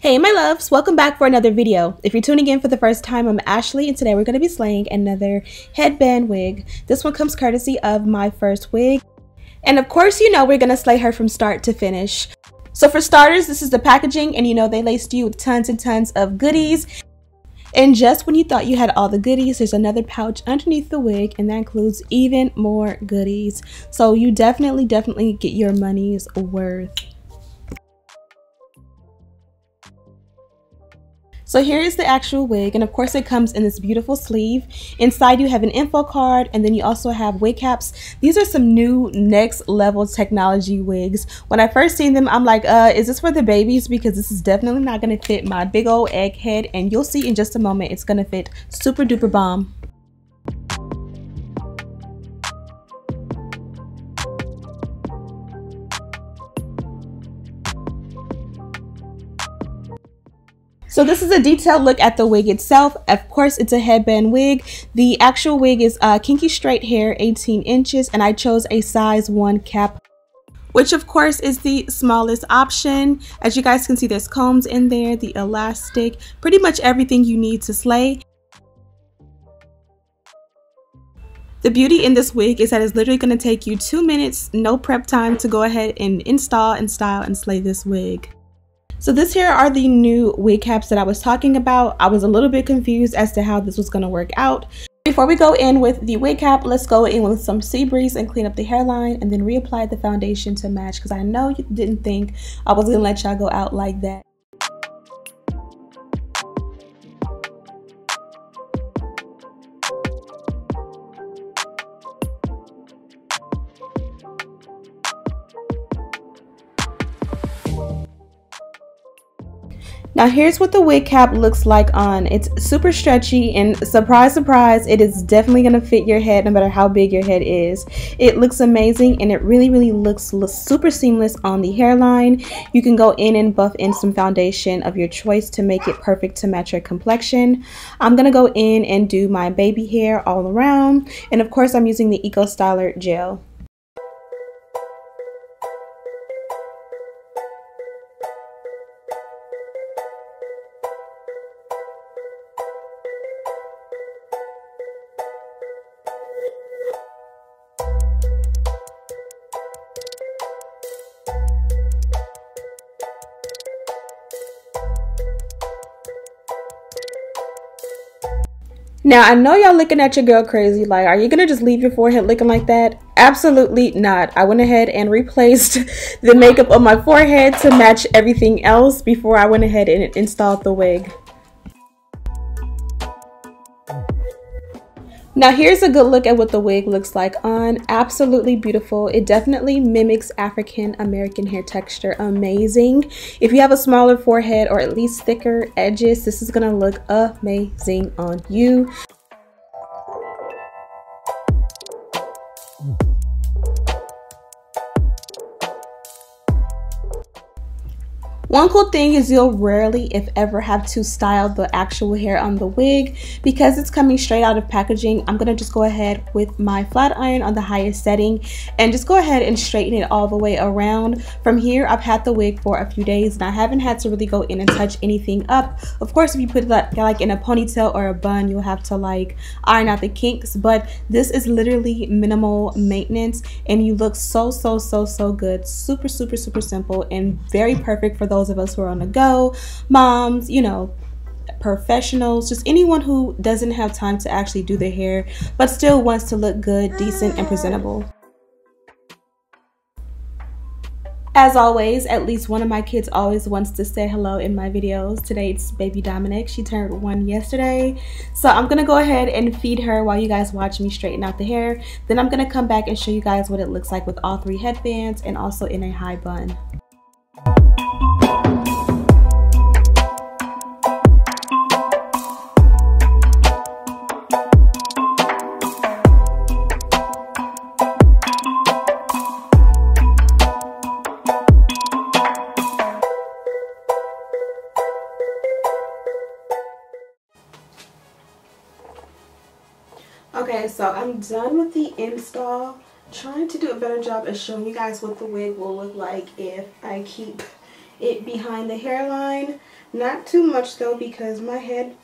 Hey my loves, welcome back for another video. If you're tuning in for the first time, I'm Ashley and today we're going to be slaying another headband wig. This one comes courtesy of Myfirstwig. And of course, you know we're going to slay her from start to finish. So for starters, this is the packaging, and you know they laced you with tons and tons of goodies. And just when you thought you had all the goodies, there's another pouch underneath the wig, and that includes even more goodies. So you definitely get your money's worth. So here is the actual wig, and of course it comes in this beautiful sleeve. Inside you have an info card, and then you also have wig caps. These are some new next level technology wigs. When I first seen them, I'm like, is this for the babies? Because this is definitely not gonna fit my big old egg head, and you'll see in just a moment it's gonna fit super duper bomb. So this is a detailed look at the wig itself. Of course, it's a headband wig. The actual wig is kinky straight hair, 18 inches, and I chose a size 1 cap, which of course is the smallest option. As you guys can see, there's combs in there, the elastic, pretty much everything you need to slay. The beauty in this wig is that it's literally going to take you 2 minutes, no prep time, to go ahead and install and style and slay this wig. So this here are the new wig caps that I was talking about. I was a little bit confused as to how this was going to work out. Before we go in with the wig cap, let's go in with some sea breeze and clean up the hairline, and then reapply the foundation to match, because I know you didn't think I was going to let y'all go out like that. Now here's what the wig cap looks like on. It's super stretchy, and surprise surprise, it is definitely going to fit your head no matter how big your head is. It looks amazing, and it really looks super seamless on the hairline. You can go in and buff in some foundation of your choice to make it perfect to match your complexion. I'm going to go in and do my baby hair all around, and of course I'm using the Eco Styler gel. Now, I know y'all looking at your girl crazy, like, are you gonna just leave your forehead looking like that? Absolutely not. I went ahead and replaced the makeup on my forehead to match everything else before I went ahead and installed the wig. Now here's a good look at what the wig looks like on. Absolutely beautiful. It definitely mimics African American hair texture. Amazing. If you have a smaller forehead or at least thicker edges, this is gonna look amazing on you. One cool thing is you'll rarely, if ever, have to style the actual hair on the wig. Because it's coming straight out of packaging, I'm gonna just go ahead with my flat iron on the highest setting and just go ahead and straighten it all the way around. From here, I've had the wig for a few days and I haven't had to really go in and touch anything up. Of course, if you put that like in a ponytail or a bun, you'll have to like iron out the kinks, but this is literally minimal maintenance and you look so good. Super simple and very perfect for those of us who are on the go, moms, you know, professionals, just anyone who doesn't have time to actually do their hair but still wants to look good, decent, and presentable. As always, at least one of my kids always wants to say hello in my videos. Today it's baby Dominic. She turned 1 yesterday. So I'm gonna go ahead and feed her while you guys watch me straighten out the hair. Then I'm gonna come back and show you guys what it looks like with all 3 headbands and also in a high bun. Okay, so I'm done with the install. Trying to do a better job of showing you guys what the wig will look like if I keep it behind the hairline. Not too much though, because my head,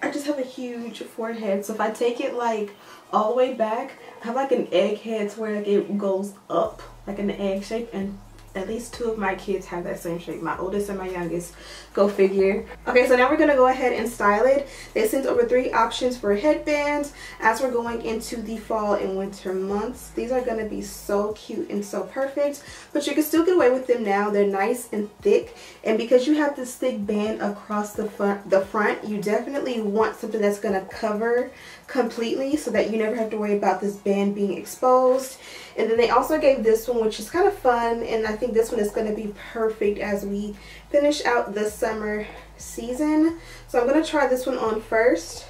I just have a huge forehead. So if I take it like all the way back, I have like an egg head to where like it goes up like an egg shape, and at least 2 of my kids have that same shape. My oldest and my youngest. Go figure. Okay, so now we're going to go ahead and style it. They sent over 3 options for headbands as we're going into the fall and winter months. These are going to be so cute and so perfect, but you can still get away with them now. They're nice and thick, and because you have this thick band across the front, you definitely want something that's going to cover completely so that you never have to worry about this band being exposed. And then they also gave this one, which is kind of fun, and I think this one is going to be perfect as we finish out the summer season. So I'm going to try this one on first.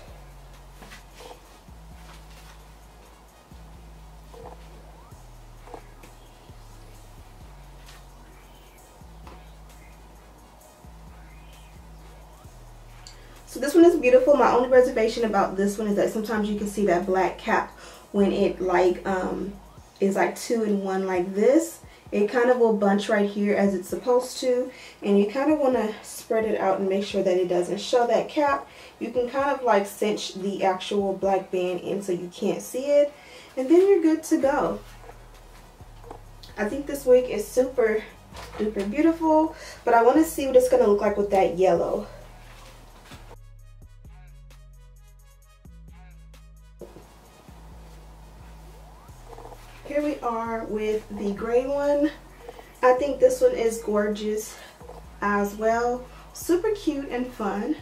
So this one is beautiful. My only reservation about this one is that sometimes you can see that black cap when it like is like 2 in 1 like this. It kind of will bunch right here as it's supposed to, and you kind of want to spread it out and make sure that it doesn't show that cap. You can kind of like cinch the actual black band in so you can't see it, and then you're good to go. I think this wig is super duper beautiful, but I want to see what it's going to look like with that yellow. Here we are with the gray one. I think this one is gorgeous as well. Super cute and fun.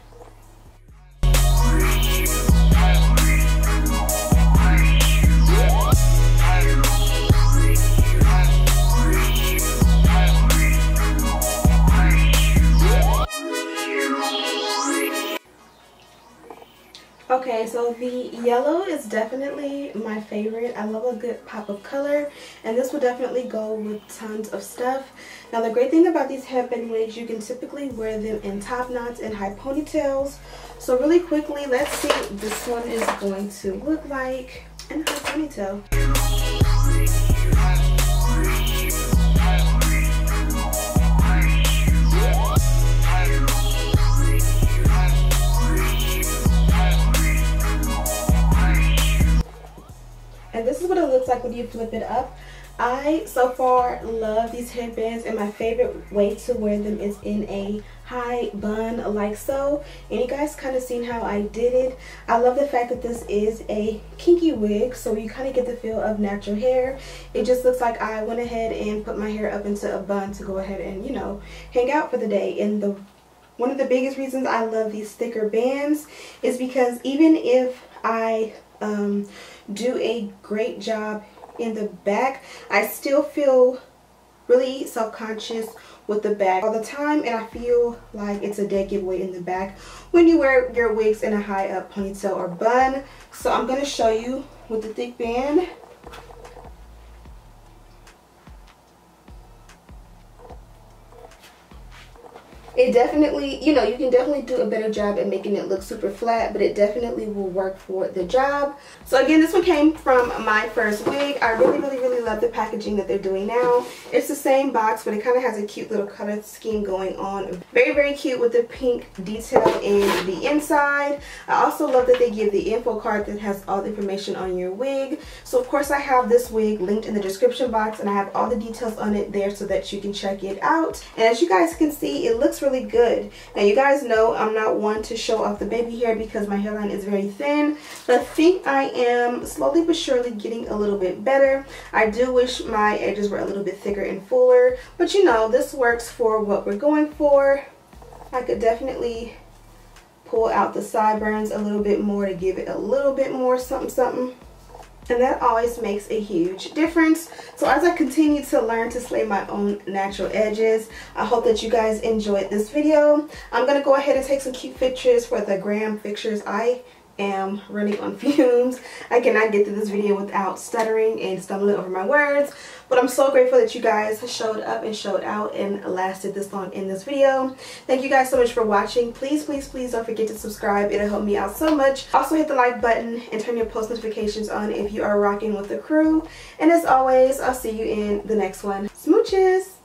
Okay, so the yellow is definitely my favorite. I love a good pop of color, and this will definitely go with tons of stuff. Now the great thing about these headband wigs, you can typically wear them in top knots and high ponytails. So really quickly, let's see what this one is going to look like in a high ponytail. And this is what it looks like when you flip it up. I so far love these headbands, and my favorite way to wear them is in a high bun like so. And you guys kind of seen how I did it. I love the fact that this is a kinky wig, so you kind of get the feel of natural hair. It just looks like I went ahead and put my hair up into a bun to go ahead and, you know, hang out for the day. And one of the biggest reasons I love these thicker bands is because even if I do a great job in the back, I still feel really self-conscious with the back all the time, and I feel like it's a dead giveaway in the back when you wear your wigs in a high up ponytail or bun. So I'm going to show you with the thick band. It definitely, you know, you can definitely do a better job at making it look super flat, but it definitely will work for the job. So again, this one came from Myfirstwig. I really love the packaging that they're doing now. It's the same box, but it kind of has a cute little color scheme going on. Very cute with the pink detail in the inside. I also love that they give the info card that has all the information on your wig. So of course I have this wig linked in the description box, and I have all the details on it there so that you can check it out. And as you guys can see, it looks really good. Now you guys know I'm not one to show off the baby hair because my hairline is very thin, but I think I am slowly but surely getting a little bit better. I do wish my edges were a little bit thicker and fuller, but you know, this works for what we're going for. I could definitely pull out the sideburns a little bit more to give it a little bit more something. And that always makes a huge difference. So as I continue to learn to slay my own natural edges, I hope that you guys enjoyed this video. I'm going to go ahead and take some cute pictures for the gram pictures. I am running on fumes. I cannot get through this video without stuttering and stumbling over my words. But I'm so grateful that you guys showed up and showed out and lasted this long in this video. Thank you guys so much for watching. Please don't forget to subscribe. It'll help me out so much. Also hit the like button and turn your post notifications on if you are rocking with the crew. And as always, I'll see you in the next one. Smooches!